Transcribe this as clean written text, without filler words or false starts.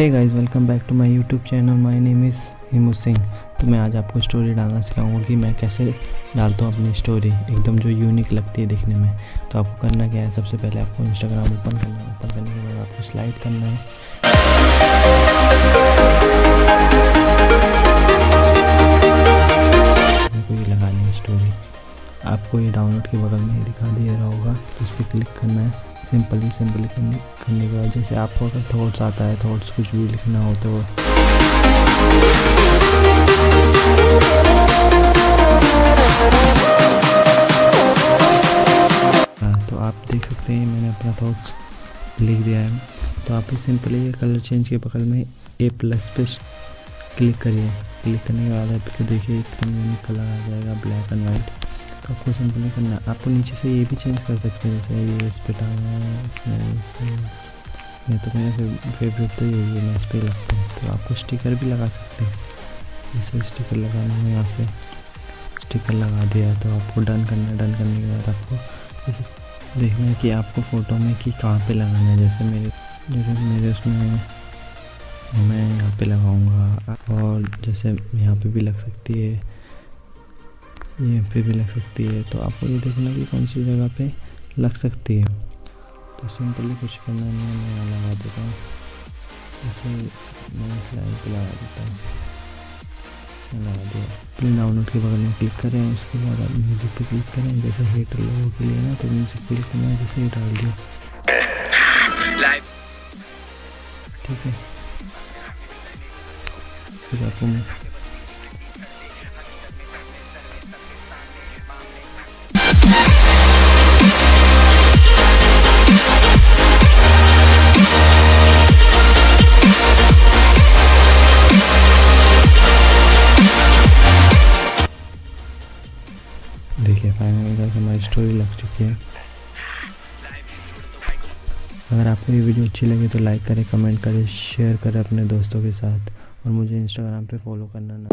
Hey guys, welcome back to my YouTube channel. My name is Himu Singh. तो मैं आज आपको स्टोरी डालना सिखाऊंगा कि मैं कैसे डालता हूँ अपनी स्टोरी एकदम जो यूनिक लगती है दिखने में। तो आपको करना क्या है, सबसे पहले आपको इंस्टाग्राम ओपन करना है। ओपन करने के बाद आपको स्लाइड करना है। मेरे को ये लगानी है स्टोरी। आपको ये डाउनलोड के बगल में ही दिखा दिया रहा होगा, तो उस पर क्लिक करना है। सिंपली करने के बाद जैसे आपको अगर थॉट्स आता है, थॉट्स कुछ भी लिखना हो तो तो आप देख सकते हैं मैंने अपना थॉट्स लिख दिया है। तो आप ही सिंपली ये कलर चेंज के बगल में A+ पे क्लिक करिए। क्लिक करने के बाद आपको देखिए एकदम यूनिक कलर आ जाएगा, ब्लैक एंड वाइट। तो आपको सिंपली करना है। आपको नीचे से ये भी चेंज कर सकते हैं, जैसे ये इस पर डालना है, इसमें तो मेरा फेवरेट तो यही है, मैं इस पर लगता हूँ। तो आपको स्टिकर भी लगा सकते हैं। जैसे स्टिकर लगाना है, यहाँ से स्टिकर लगा दिया तो आपको डन करना है। डन करने के बाद आपको देखना है कि आपको फ़ोटो में कि कहाँ पे लगाना है। जैसे मेरे उसमें मैं यहाँ पे लगाऊंगा, और जैसे यहाँ पे भी लग सकती है, ये पे भी लग सकती है। तो आपको ये देखना कि कौन सी जगह पे लग सकती है। तो सिंपली कुछ करना नहीं है, मैं यहाँ लगा देता हूँ। जैसे मैं स्लाइड पे लगा देता हूँ, लगा दिया। प्ले डाउनलोड के बगल में क्लिक करें, उसके बाद आप म्यूज़िक पे क्लिक करें। जैसे हेटर लोगों के लिए ना, तो म्यूज़िक क्लिक करना है, जैसे ये डाल दिया, ठीक है। फिर आपको देखिए फाइनली गाइस हमारी स्टोरी लग चुकी है। अगर आपको ये वीडियो अच्छी लगे तो लाइक करें, कमेंट करें, शेयर करें अपने दोस्तों के साथ, और मुझे इंस्टाग्राम पे फॉलो करना ना।